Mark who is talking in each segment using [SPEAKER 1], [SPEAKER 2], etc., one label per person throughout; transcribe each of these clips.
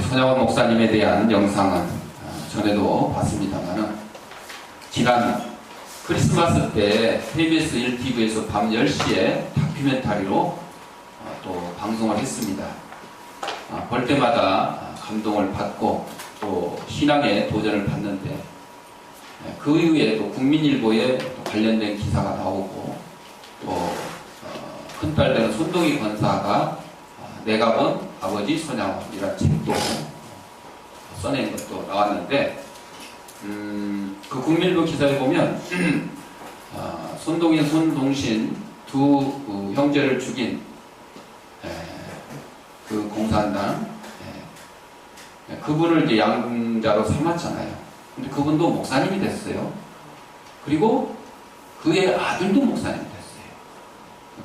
[SPEAKER 1] 손양원 목사님에 대한 영상은 전에도 봤습니다만은 지난 크리스마스 때 KBS 1TV에서 밤 10시에 다큐멘터리로 또 방송을 했습니다. 볼 때마다 감동을 받고 또 신앙의 도전을 받는데 그 이후에 또 국민일보에 관련된 기사가 나오고 또 큰딸 되는 손동희 권사가 내가 본 아버지 손양원이라는 책도 써낸 것도 나왔는데 그 국민일보 기사에 보면 손동희, 손동신 두 형제를 죽인 그 공산당 그분을 이제 양자로 삼았잖아요. 근데 그분도 목사님이 됐어요. 그리고 그의 아들도 목사님이 됐어요.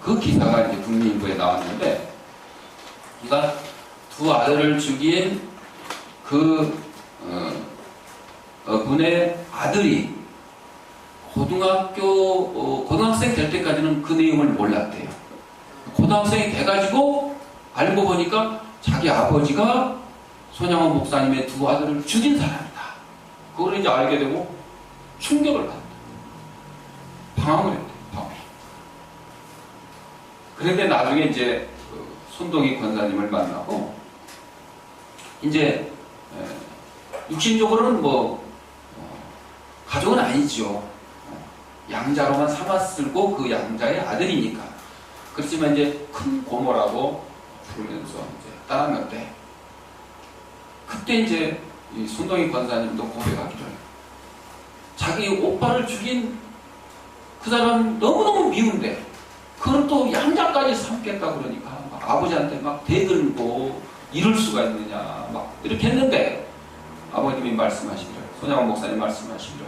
[SPEAKER 1] 그 기사가 이제 국민일보에 나왔는데, 그러니까 두 아들을 죽인 그 분의 아들이 고등학생 될 때까지는 그 내용을 몰랐대요. 고등학생이 돼가지고 알고 보니까 자기 아버지가 손양원 목사님의 두 아들을 죽인 사람이다. 그걸 이제 알게 되고 충격을 받았다. 방황을 했대요. 방황. 그런데 나중에 이제 손동희 권사님을 만나고 이제 육신적으로는 가족은 아니죠. 양자로만 삼았을고 그 양자의 아들이니까. 그렇지만 이제 큰 고모라고 부르면서 이제 따랐는데, 그때 이제 이 손동희 권사님도 고백하기를 자기 오빠를 죽인 그 사람 너무너무 미운데 그걸 또 양자까지 삼겠다 그러니까 막 아버지한테 막 대들고 이럴 수가 있느냐 막 이렇게 했는데, 아버님이 말씀하시기를, 손양원 목사님 말씀하시기를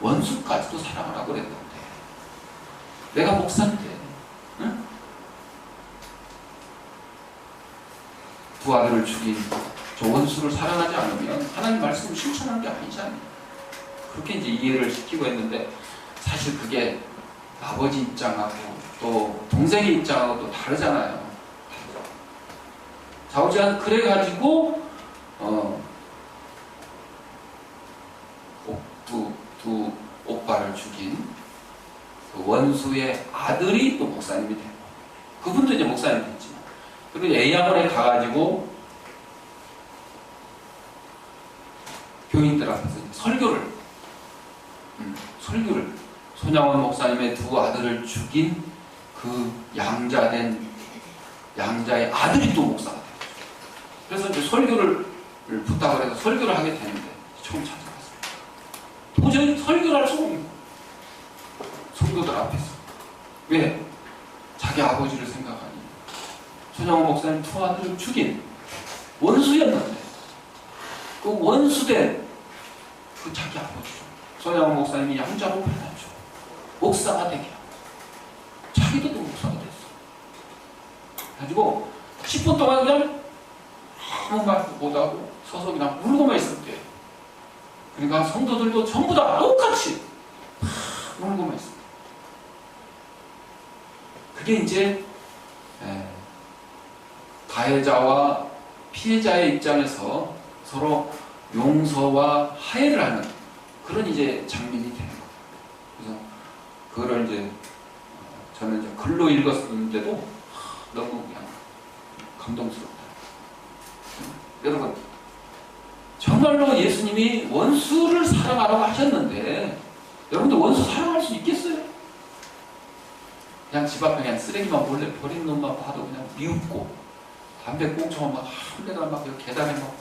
[SPEAKER 1] 원수까지도 사랑하라고 그랬는데 내가 목사인데 응? 두 아들을 죽인 저 원수를 사랑하지 않으면 하나님 말씀을 실천하는 게 아니잖아요. 그렇게 이제 이해를 시키고 했는데, 사실 그게 아버지 입장하고 또 동생의 입장하고 또 다르잖아요. 자오지간 그래가지고 두 오빠를 죽인 그 원수의 아들이 또 목사님이 되고, 그분도 이제 목사님이 됐지만, 그리고 A양원에 가가지고 교인들 앞에서 설교를 손양원 목사님의 두 아들을 죽인 그 양자의 아들이 또 목사가 돼요. 그래서 이제 설교를 부탁을 해서 설교를 하게 되는데 처음 찾아갔어요. 도저히 설교를 할 수가 없는 거예요. 성도들 앞에서. 왜? 자기 아버지를 생각하니 손양원 목사님 두 아들을 죽인 원수였는데 그 원수된 그 자기 아버지죠. 손양원 목사님이 양자로 변하죠. 목사가 되게 하고 자기도 또 목사가 됐어. 가지고 10분 동안 그냥 아무 말도 못하고 서서 그냥 울고만 있었대요. 그러니까 성도들도 전부 다 똑같이 울고만 있었대요. 그게 이제 가해자와 피해자의 입장에서 서로 용서와 화해를 하는 그런 이제 장면이 되는 거예요. 그래서 그거를 이제 저는 이제 글로 읽었는데도 너무 그냥 감동스럽다. 여러분, 정말로 예수님이 원수를 사랑하라고 하셨는데 여러분들 원수 사랑할 수 있겠어요? 그냥 집 앞에 그냥 쓰레기만 몰래 버린 놈만 봐도 그냥 미웃고, 담배 꽁초만 막 한 대가 막 계단에 막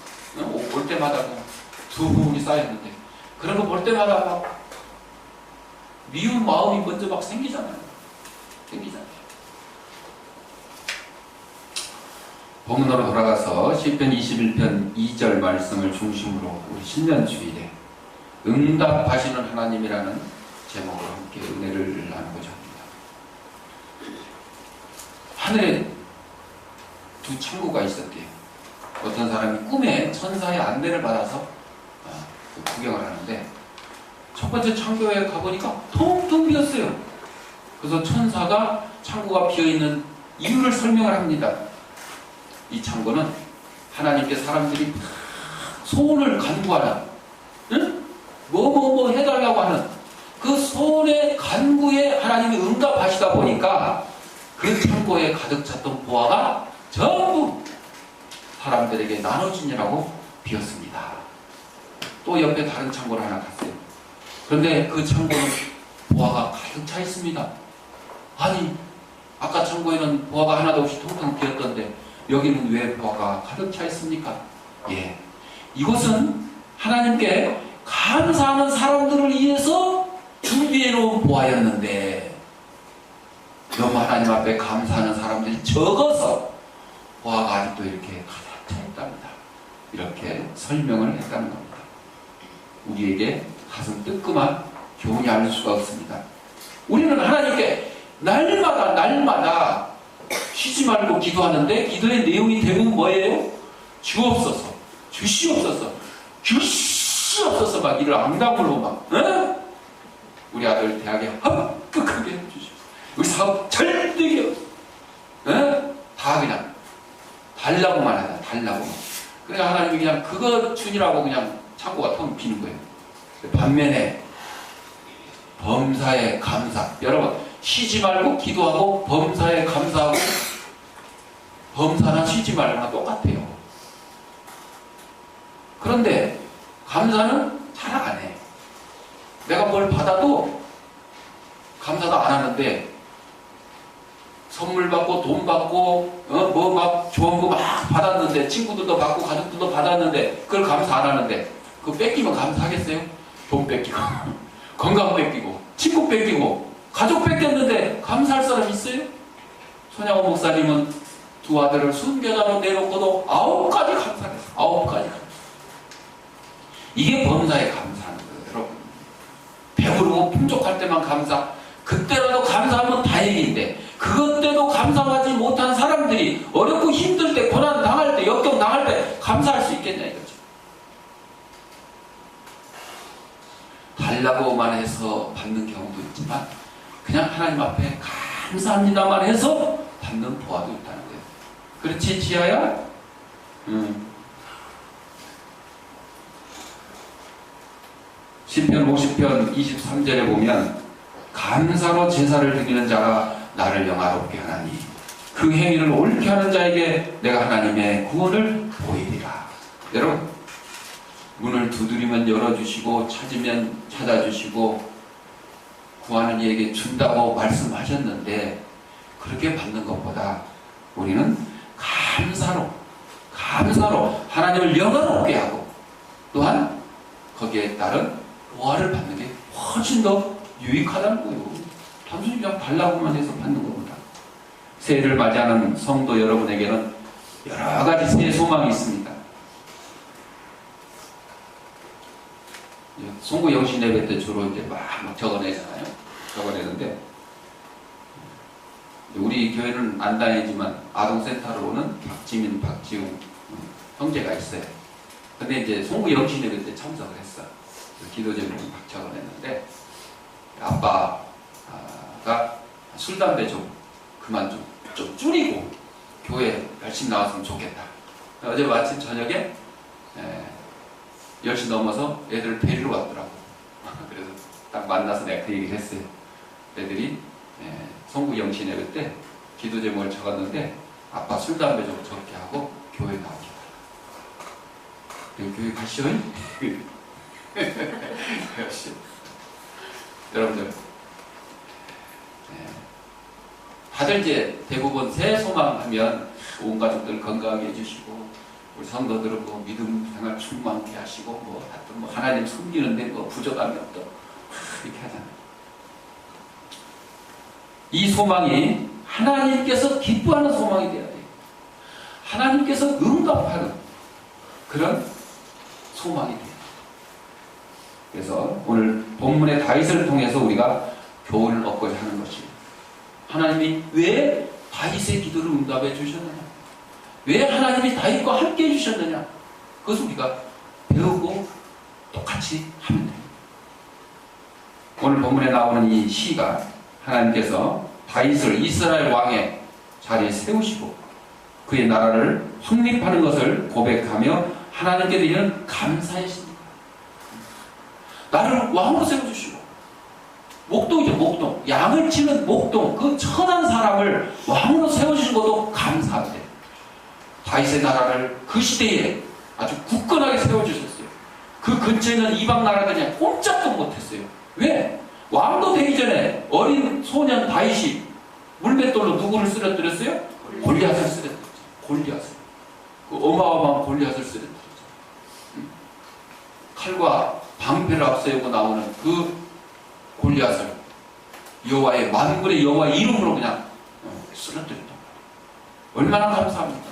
[SPEAKER 1] 올 때마다 그냥 두 부분이 쌓였는데, 그런 거 볼 때마다 막 미운 마음이 먼저 막 생기잖아요. 본문으로 돌아가서 시편 21편 2절 말씀을 중심으로 우리 신년주일에 응답하시는 하나님이라는 제목으로 함께 은혜를 나누고자 합니다. 하늘에 두 창구가 있었대요. 어떤 사람이 꿈에 천사의 안내를 받아서 구경을 하는데 첫 번째 창고에 가보니까 텅텅 비었어요. 그래서 천사가 창고가 비어있는 이유를 설명을 합니다. 이 창고는 하나님께 사람들이 소원을 간구하는, 응? 뭐 해달라고 하는 그 소원의 간구에 하나님이 응답하시다 보니까 그 창고에 가득 찼던 보화가 전부 사람들에게 나눠지느라고 비었습니다. 또 옆에 다른 창고를 하나 갔어요. 그런데 그 창고는 보화가 가득 차 있습니다. 아니, 아까 창고에는 보화가 하나도 없이 텅텅 비었던데 여기는 왜 보화가 가득 차 있습니까? 예, 이것은 하나님께 감사하는 사람들을 위해서 준비해 놓은 보화였는데 너무 하나님 앞에 감사하는 사람들이 적어서 보화가 아직도 이렇게 가득 차 있답니다. 이렇게 설명을 했다는 겁니다. 우리에게 가슴 뜨끔한 교훈이 알 수가 없습니다. 우리는 하나님께 날마다 쉬지 말고 기도하는데 기도의 내용이 대부분 뭐예요? 주옵소서, 주시옵소서, 주시옵소서 막 이를 앙담으로 막, 어? 우리 아들 대학에 합격하게 해주시오. 우리 사업 잘 되게 해주시오. 어? 다 그냥 달라고만 하자, 달라고. 그러니까 하나님이 그냥 그거 주니라고 그냥 창고가 텅 비는 거예요. 반면에 범사에 감사. 여러분, 쉬지 말고 기도하고 범사에 감사하고 범사나 쉬지 말고나 똑같아요. 그런데 감사는 잘 안 해. 내가 뭘 받아도 감사도 안 하는데 선물 받고 돈 받고 뭐 막 좋은 거 막 받았는데 친구들도 받고 가족들도 받았는데 그걸 감사 안 하는데 그거 뺏기면 감사하겠어요? 돈 뺏기고 건강 뺏기고 친구 뺏기고 가족 뺏겼는데 감사할 사람 있어요? 손양호 목사님은 두 아들을 순교자로 내놓고도 9가지 감사했어요. 9가지 감사. 이게 범사에 감사하는 거예요, 여러분. 배부르고 풍족할 때만 감사. 그때라도 감사하면 다행인데 그것 때도 감사하지 못한 사람들이 어렵고 힘들 때, 고난 당할 때, 역경 당할 때 감사할 수 있겠냐 이거죠. 달라고만 해서 받는 경우도 있지만 그냥 하나님 앞에 감사합니다만 해서 받는 보화도 있다는 거예요. 그렇지, 지아야? 시편 50편 23절에 보면 감사로 제사를 드리는 자가 나를 영화롭게 하나니 그 행위를 옳게 하는 자에게 내가 하나님의 구원을 보이리라. 여러분, 문을 두드리면 열어주시고 찾으면 찾아주시고 구하는 이에게 준다고 말씀하셨는데 그렇게 받는 것보다 우리는 감사로 하나님을 영화롭게 하고 또한 거기에 따른 보화를 받는 게 훨씬 더 유익하다는 거예요. 단순히 그냥 달라고만 해서 받는 것보다. 새해를 맞이하는 성도 여러분에게는 여러 가지 새해 소망이 있습니다. 송구 영신 예배 때 주로 이제 막 적어내잖아요. 적어내는데 우리 교회는 안 다니지만 아동센터로 오는 박지민, 박지웅 형제가 있어요. 근데 이제 송구 영신 예배 때 참석을 했어. 기도 제목을 막 적어냈는데 아빠가 술, 담배 좀 그만 좀 줄이고 교회 열심히 나왔으면 좋겠다. 어제 마침 저녁에 10시 넘어서 애들 데리러 왔더라고. 그래서 딱 만나서 내가 그 얘기를 했어요. 애들이 송구 영신 예배 때 기도 제목을 적었는데 아빠 술, 담배 좀 적게 하고 교회 나오겠다. 교회 가시오? 여러분들, 다들 이제 대부분 새해 소망하면 온 가족들 건강하게 해주시고 우리 성도들은 뭐 믿음 생활 충만케 하시고 뭐 하여튼 뭐 하나님 섬기는데 뭐 부족함이 없다 이렇게 하잖아요. 이 소망이 하나님께서 기뻐하는 소망이 되어야 돼요. 하나님께서 응답하는 그런 소망이 돼요. 그래서 오늘 본문의 다윗을 통해서 우리가 교훈을 얻고자 하는 것이 하나님이 왜 다윗의 기도를 응답해 주셨느냐, 왜 하나님이 다윗과 함께 해주셨느냐, 그것을 우리가 배우고 똑같이 하면 됩니다. 오늘 본문에 나오는 이 시가 하나님께서 다윗을 이스라엘 왕의 자리에 세우시고 그의 나라를 확립하는 것을 고백하며 하나님께 드리는 감사의 신. 나를 왕으로 세워주시고, 목동이죠, 목동. 양을 치는 목동, 그 천한 사람을 왕으로 세워주신 것도 감사한데, 다윗의 나라를 그 시대에 아주 굳건하게 세워주셨어요. 그 근처에는 이방 나라들이 꼼짝도 못했어요. 왜? 왕도 되기 전에 어린 소년 다윗이 물맷돌로 누구를 쓰러뜨렸어요? 골리앗을 쓰러뜨렸죠. 골리앗을. 그 어마어마한 골리앗을 쓰러뜨렸죠. 칼과 방패를 앞세우고 나오는 그 골리앗을 여호와의 만군의 여호와 이름으로 그냥 쓰러뜨렸다. 얼마나 감사합니까?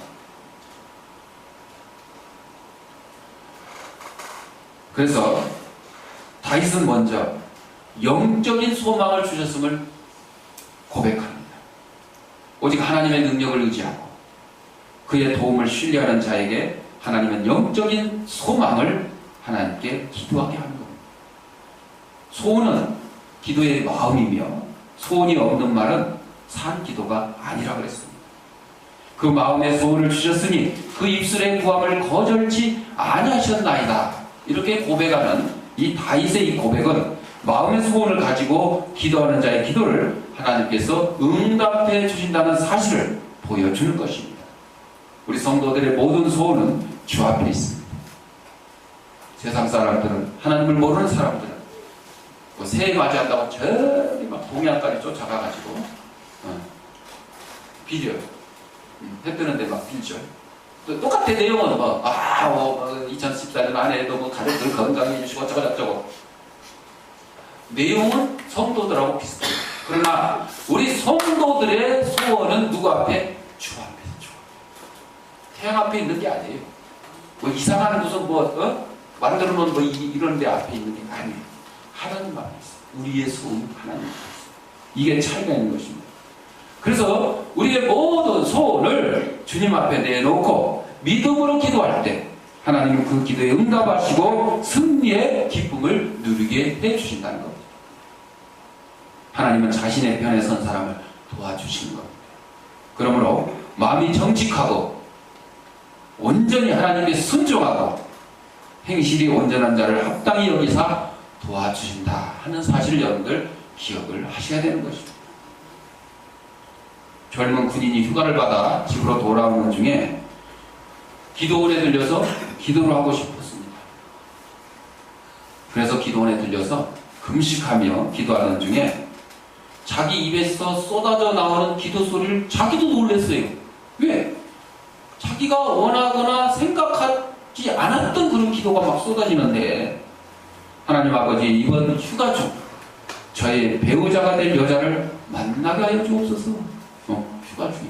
[SPEAKER 1] 그래서 다윗은 먼저 영적인 소망을 주셨음을 고백합니다. 오직 하나님의 능력을 의지하고 그의 도움을 신뢰하는 자에게 하나님은 영적인 소망을 하나님께 기도하게 하는 겁니다. 소원은 기도의 마음이며 소원이 없는 말은 산 기도가 아니라 그랬습니다. 그 마음의 소원을 주셨으니 그 입술의 구함을 거절치 아니하셨나이다. 이렇게 고백하는 이 다윗의 이 고백은 마음의 소원을 가지고 기도하는 자의 기도를 하나님께서 응답해 주신다는 사실을 보여주는 것입니다. 우리 성도들의 모든 소원은 주 앞에 있습니다. 세상 사람들은, 하나님을 모르는 사람들은 뭐 새해 맞이한다고 저리 막 동양까지 쫓아가가지고 빌려요. 해 뜨는데 막 빌죠. 또 똑같은 내용은 2014년 안에도 뭐 가족들 건강해 주시고 어쩌고저쩌고. 내용은 성도들하고 비슷해요. 그러나 우리 성도들의 소원은 누구 앞에? 주 앞에. 주 앞에. 태양 앞에 있는 게 아니에요. 뭐 이상한 무슨 만들어 놓은 이런 데 앞에 있는 게 아니에요. 하나님 앞에 있어요. 우리의 소원은 하나님 앞에 있어요. 이게 차이가 있는 것입니다. 그래서 우리의 모든 소원을 주님 앞에 내놓고 믿음으로 기도할 때 하나님은 그 기도에 응답하시고 승리의 기쁨을 누리게 해주신다는 겁니다. 하나님은 자신의 편에 선 사람을 도와주시는 겁니다. 그러므로 마음이 정직하고 온전히 하나님께 순종하고 행실이 온전한 자를 합당히 여기사 도와주신다 하는 사실을 여러분들 기억을 하셔야 되는 것입니다. 젊은 군인이 휴가를 받아 집으로 돌아오는 중에 기도원에 들려서 기도를 하고 싶었습니다. 그래서 기도원에 들려서 금식하며 기도하는 중에 자기 입에서 쏟아져 나오는 기도 소리를 자기도 놀랐어요. 왜? 자기가 원하거나 생각하지 않았던 그런 기도가 막 쏟아지는데, 하나님 아버지, 이번 휴가 중 저의 배우자가 될 여자를 만나게 하여 주옵소서. 휴가 중에.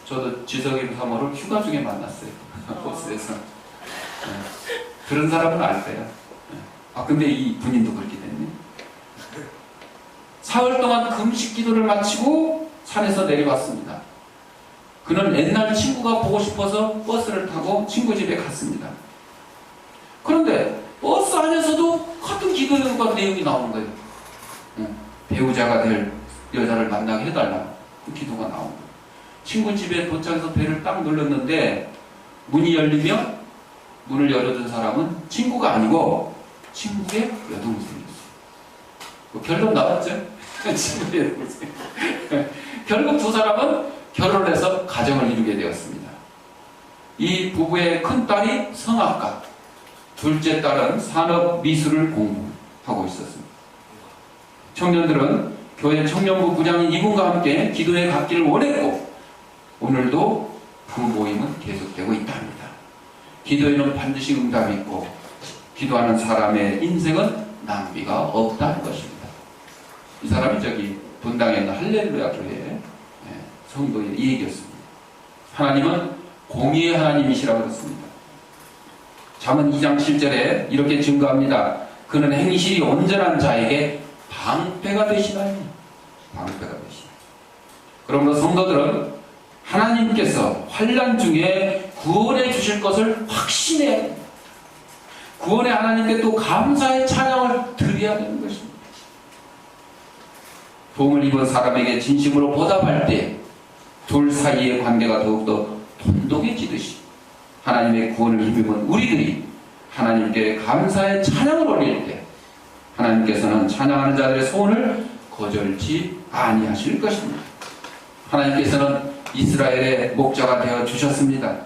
[SPEAKER 1] 저도 지석이 사모를 휴가 중에 만났어요. 버스에서. 그런 사람은 알 거예요. 근데 이 군인도 그렇게 됐네. 사흘 동안 금식 기도를 마치고 산에서 내려왔습니다. 그는 옛날 친구가 보고 싶어서 버스를 타고 친구 집에 갔습니다. 그런데 버스 안에서도 같은 기도과 내용이 나오는 거예요. 배우자가 될 여자를 만나게 해달라. 그 기도가 나오는 거예요. 친구 집에 도착해서 배를 딱 눌렀는데 문이 열리며 문을 열어준 사람은 친구가 아니고 친구의 여동생이었어요. 결론 나왔죠? 친구의 여동생. 결국 두 사람은 결혼을 해서 가정을 이루게 되었습니다. 이 부부의 큰 딸이 성악가, 둘째 딸은 산업 미술을 공부하고 있었습니다. 청년들은 교회 청년부 부장인 이분과 함께 기도에 갔기를 원했고 오늘도 그 모임은 계속되고 있답니다. 기도에는 반드시 응답이 있고 기도하는 사람의 인생은 낭비가 없다는 것입니다. 이 사람이 저기 분당에 있는 할렐루야 교회 성도의 이 얘기였습니다. 하나님은 공의의 하나님이시라고 그랬습니다. 잠언 2장 7절에 이렇게 증거합니다. 그는 행실이 온전한 자에게 방패가 되시나니. 방패가 되시나니. 그러므로 성도들은 하나님께서 환난 중에 구원해 주실 것을 확신해야 됩니다. 구원의 하나님께 또 감사의 찬양을 드려야 되는 것입니다. 도움을 입은 사람에게 진심으로 보답할 때 둘 사이의 관계가 더욱더 돈독해지듯이 하나님의 구원을 힘입은 우리들이 하나님께 감사의 찬양을 올릴 때 하나님께서는 찬양하는 자들의 소원을 거절치 아니하실 것입니다. 하나님께서는 이스라엘의 목자가 되어 주셨습니다.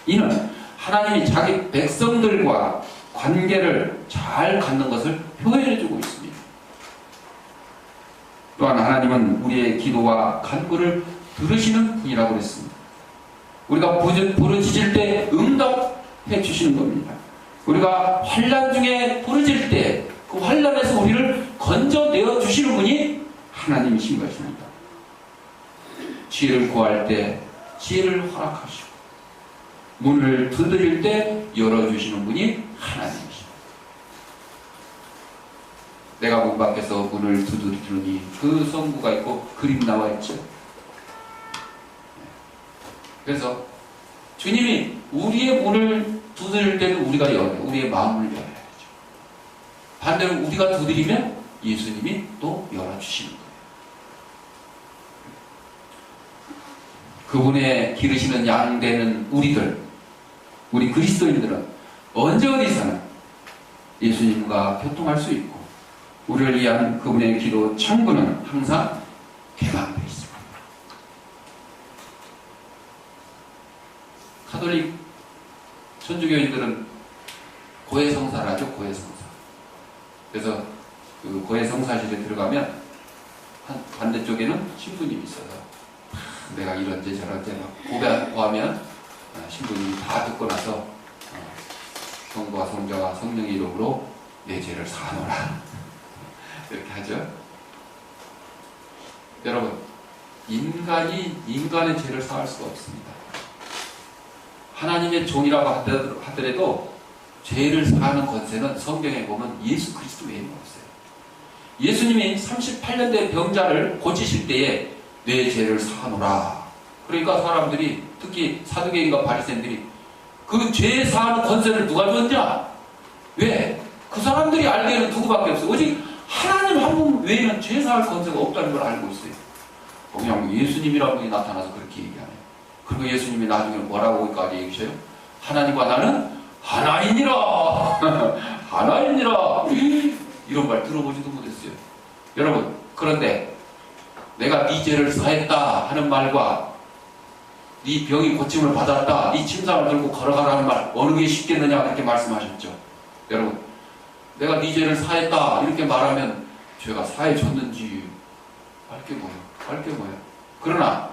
[SPEAKER 1] 이는 하나님이 자기 백성들과 관계를 잘 갖는 것을 표현해 주고 있습니다. 또한 하나님은 우리의 기도와 간구를 들으시는 분이라고 그랬습니다. 우리가 부르짖을 때 응답해 주시는 겁니다. 우리가 환난 중에 부르짖을 때 그 환난에서 우리를 건져내어 주시는 분이 하나님이신 것입니다. 지혜를 구할 때 지혜를 허락하시고 문을 두드릴 때 열어주시는 분이 하나님이십니다. 내가 문 밖에서 문을 두드리니 그 성구가 있고 그림 나와 있죠. 그래서 주님이 우리의 문을 두드릴 때는 우리가 열어요. 우리의 마음을 열어야죠. 반대로 우리가 두드리면 예수님이 또 열어주시는 거예요. 그분의 기르시는 양 되는 우리 그리스도인들은 언제 어디서나 예수님과 교통할 수 있고 우리를 위한 그분의 기도 창구는 항상 개방되어 있습니다. 가톨릭 천주교인들은 고해성사를 하죠. 고해성사. 그래서 그 고해성사실에 들어가면 한 반대쪽에는 신부님이 있어서 내가 이런지 저런지 막 고하면 신부님이 다 듣고 나서 성부와 성자와 성령의 이름으로 내 죄를 사하노라 이렇게 하죠. 여러분, 인간이 인간의 죄를 사할 수가 없습니다. 하나님의 종이라고 하더라도 죄를 사하는 권세는 성경에 보면 예수 그리스도 외에는 없어요. 예수님이 38년 된 병자를 고치실 때에 내 죄를 사하노라. 그러니까 사람들이 특히 사두개인과 바리새인들이 그 죄 사하는 권세를 누가 줬냐? 왜? 그 사람들이 알기에는 누구밖에 없어요. 오직 하나님 한 분 외에는 죄 사할 권세가 없다는 걸 알고 있어요. 그냥 예수님이라는 분이 나타나서 그렇게 얘기하네요. 그리고 예수님이 나중에 뭐라고까지 얘기하셔요? 하나님과 나는 하나이니라. 하나이니라. 이런 말 들어보지도 못했어요. 여러분, 그런데 내가 네 죄를 사했다 하는 말과 네 병이 고침을 받았다, 네 침상을 들고 걸어가라는 말 어느 게 쉽겠느냐 그렇게 말씀하셨죠. 여러분, 내가 네 죄를 사했다 이렇게 말하면 죄가 사해졌는지 알 게 뭐예요? 그러나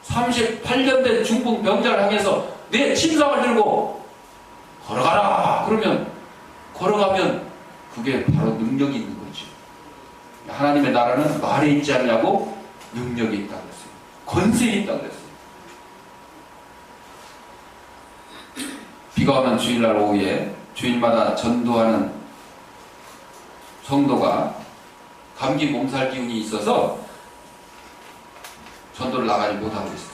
[SPEAKER 1] 38년 된 중풍 병자를 향해서 내 침상을 들고 걸어가라 걸어가면 그게 바로 능력이 있는 거죠. 하나님의 나라는 말에 있지 않냐고 능력이 있다고 그랬어요. 권세에 있다고 그랬어요. 비가 오는 주일날 오후에 주일마다 전도하는 성도가 감기 몸살 기운이 있어서 전도를 나가지 못하고 있었어요.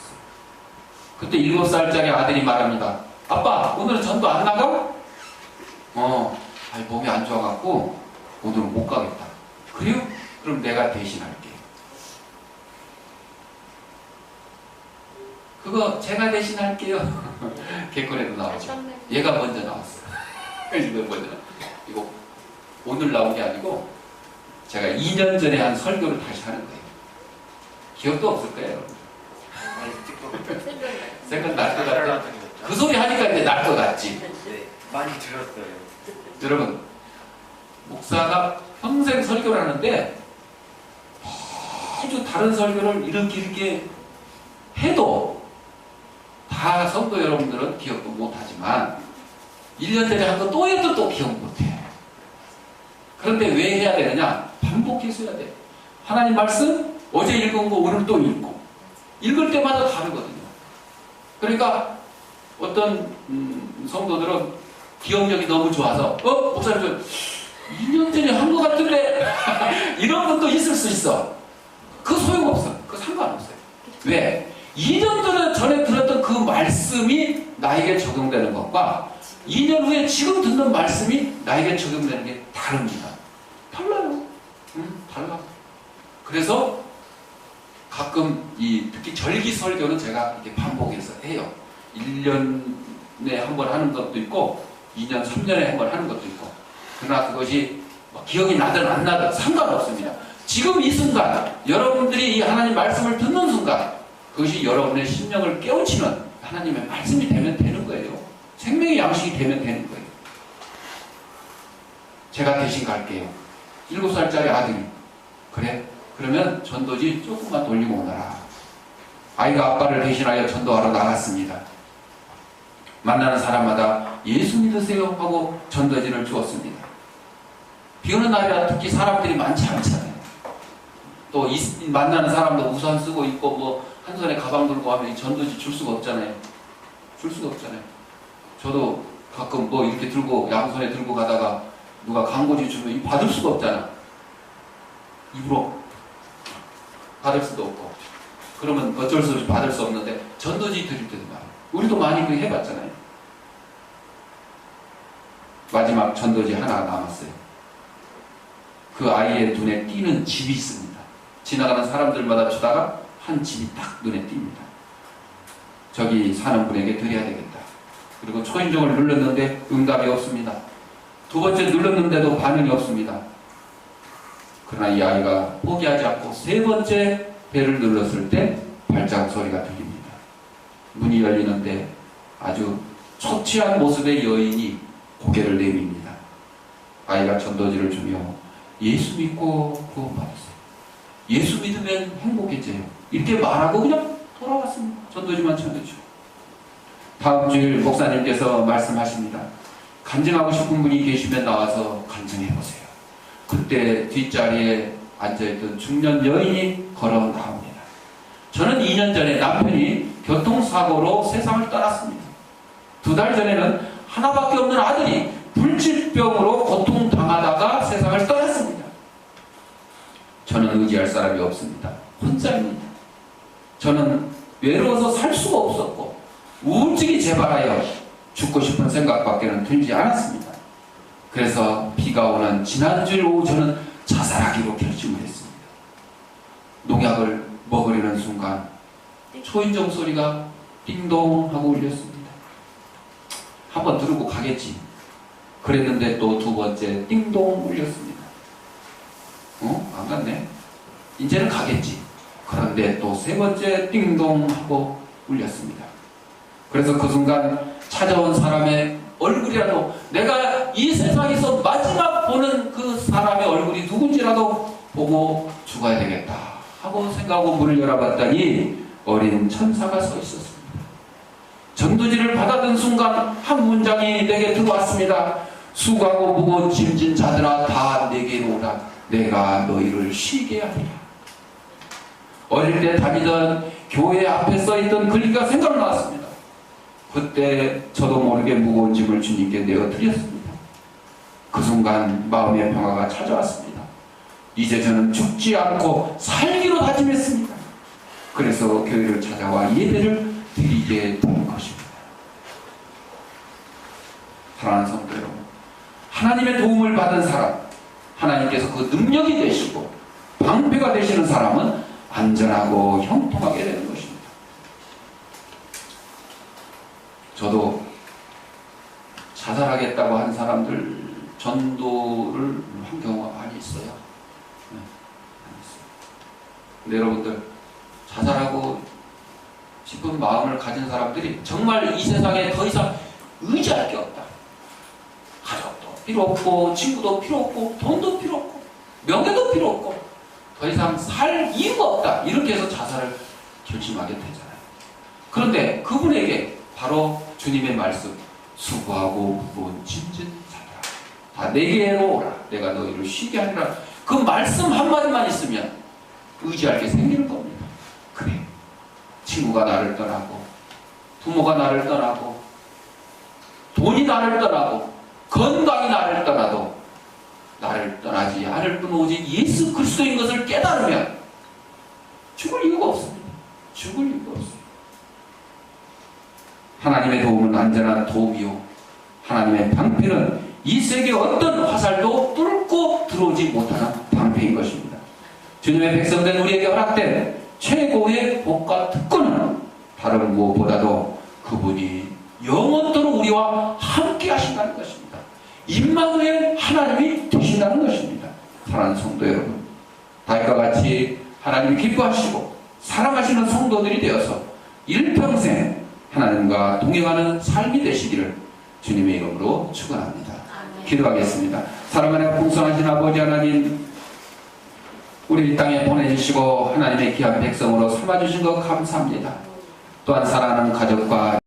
[SPEAKER 1] 그때 7살짜리 아들이 말합니다. 아빠, 오늘은 전도 안 나가? 아니, 몸이 안 좋아갖고 오늘은 못 가겠다. 그래요? 그럼 내가 대신할게. 그거 제가 대신할게요. 개콘에도 나오죠. 얘가 먼저 나왔어요. 이거 오늘 나온 게 아니고 제가 2년 전에 한 설교를 다시 하는 거예요. 기억도 없을 거예요. 생각날 것 같아. 그 소리 하니까 이제 날 것 같지.
[SPEAKER 2] 네, 많이 들었어요.
[SPEAKER 1] 여러분, 목사가 평생 설교를 하는데 아주 다른 설교를 이렇게 해도 다 성도 여러분들은 기억도 못하지만 1년 전에 한 거 또 해도 또 기억 못해. 그런데 왜 해야 되느냐? 반복해서 해야 돼. 하나님 말씀 어제 읽은 거 오늘 또 읽고 읽을 때마다 다르거든요. 그러니까 어떤 성도들은 기억력이 너무 좋아서 목사님 저 2년 전에 한 거 같은데 이런 것도 있을 수 있어. 그 소용없어. 그 상관없어요. 왜? 2년 전에 들었던 그 말씀이 나에게 적용되는 것과 2년 후에 지금 듣는 말씀이 나에게 적용되는 게 다릅니다. 달라요. 달라. 그래서 가끔 특히 절기 설교는 제가 이렇게 반복해서 해요. 1년에 한 번 하는 것도 있고 2년, 3년에 한 번 하는 것도 있고. 그러나 그것이 기억이 나든 안 나든 상관없습니다. 지금 이 순간 여러분들이 이 하나님 말씀을 듣는 순간 그것이 여러분의 심령을 깨우치는 하나님의 말씀이 되면 되는 거예요. 생명의 양식이 되면 되는 거예요. 제가 대신 갈게요. 7살짜리 아들이 그래? 그러면 전도지 조금만 돌리고 오너라. 아이가 아빠를 대신하여 전도하러 나갔습니다. 만나는 사람마다 예수 믿으세요 하고 전도지를 주었습니다. 비 오는 날이라 특히 사람들이 많지 않잖아요. 또 만나는 사람도 우산 쓰고 있고 뭐 한 손에 가방 들고 하면 이 전도지 줄 수가 없잖아요. 줄 수가 없잖아요. 저도 가끔 뭐 이렇게 들고 양손에 들고 가다가 누가 광고지 주면 받을 수가 없잖아. 입으로 받을 수도 없고. 그러면 어쩔 수 없이 받을 수 없는데 전도지 드릴 때도 많아요. 우리도 많이 그렇게 해봤잖아요. 마지막 전도지 하나 남았어요. 그 아이의 눈에 띄는 집이 있습니다. 지나가는 사람들마다 주다가 한 집이 딱 눈에 띕니다. 저기 사는 분에게 드려야 되겠다. 그리고 초인종을 눌렀는데 응답이 없습니다. 두 번째 눌렀는데도 반응이 없습니다. 그러나 이 아이가 포기하지 않고 세 번째 배를 눌렀을 때 발자국 소리가 들립니다. 문이 열리는데 아주 초췌한 모습의 여인이 고개를 내밉니다. 아이가 전도지를 주며 예수 믿고 구원받았어요. 예수 믿으면 행복해져요. 이렇게 말하고 그냥 돌아왔습니다. 전도지만 전해주고. 다음 주일 목사님께서 말씀하십니다. 간증하고 싶은 분이 계시면 나와서 간증해보세요. 그때 뒷자리에 앉아있던 중년 여인이 걸어 나옵니다. 저는 2년 전에 남편이 교통사고로 세상을 떠났습니다. 2달 전에는 하나밖에 없는 아들이 불치병으로 고통당하다가 세상을 떠났습니다. 저는 의지할 사람이 없습니다. 혼자입니다. 저는 외로워서 살 수가 없었고 우울증이 재발하여 죽고 싶은 생각밖에는 들지 않았습니다. 그래서 비가 오는 지난주일 오후 저는 자살하기로 결심을 했습니다. 농약을 먹으려는 순간 초인종 소리가 띵동 하고 울렸습니다. 한번 들고 가겠지. 그랬는데 또 두 번째 띵동 울렸습니다. 안 갔네. 이제는 가겠지. 그런데 또 세 번째 띵동 하고 울렸습니다. 그래서 그 순간 찾아온 사람의 얼굴이라도 내가 이 세상에서 마지막 보는 그 사람의 얼굴이 누군지라도 보고 죽어야 되겠다 하고 생각하고 문을 열어봤더니 어린 천사가 서 있었습니다. 전도지를 받아든 순간 한 문장이 내게 들어왔습니다. 수고하고 무거운 짐진 자들아 다 내게로 오라. 내가 너희를 쉬게 하리라. 어릴 때 다니던 교회 앞에 써있던 글귀가 생각나왔습니다. 그때 저도 모르게 무거운 짐을 주님께 내어드렸습니다. 그 순간 마음의 평화가 찾아왔습니다. 이제 저는 죽지 않고 살기로 다짐했습니다. 그래서 교회를 찾아와 예배를 드리게 된 것입니다. 사랑하는 성도 여러분, 하나님의 도움을 받은 사람, 하나님께서 그 능력이 되시고 방패가 되시는 사람은 안전하고 형통하게 되는 것입니다. 저도 자살하겠다고 한 사람들 전도를 한 경우가 많이 있어요. 네, 많이 있어요. 근데 여러분들 자살하고 싶은 마음을 가진 사람들이 정말 이 세상에 더 이상 의지할 게 없다. 가족도 필요 없고 친구도 필요 없고 돈도 필요 없고 명예도 필요 없고 더 이상 살 이유가 없다. 이렇게 해서 자살을 결심하게 되잖아요. 그런데 그분에게 바로 주님의 말씀, 수고하고 무거운 짐진 자들아 다 내게로 오라. 내가 너희를 쉬게 하리라. 그 말씀 한마디만 있으면 의지할 게 생기는 겁니다. 그래, 친구가 나를 떠나고 부모가 나를 떠나고 돈이 나를 떠나고 건강이 나를 떠나도 나를 떠나지 않을 뿐 오직 예수 그리스도인 것을 깨달으면 죽을 이유가 없습니다. 죽을 이유가 없습니다. 하나님의 도움은 안전한 도움이요 하나님의 방패는 이 세계 어떤 화살도 뚫고 들어오지 못하는 방패인 것입니다. 주님의 백성된 우리에게 허락된 최고의 복과 특권은 다른 무엇보다도 그분이 영원토록 우리와 함께 하신다는 것입니다. 임마누엘 하나님이 되신다는 것입니다. 사랑하는 성도 여러분, 다윗과 같이 하나님이 기뻐하시고 사랑하시는 성도들이 되어서 일평생 하나님과 동행하는 삶이 되시기를 주님의 이름으로 축원합니다. 기도하겠습니다. 사랑하는 풍성하신 아버지 하나님, 우리 이 땅에 보내주시고 하나님의 귀한 백성으로 삼아주신 것 감사합니다. 또한 사랑하는 가족과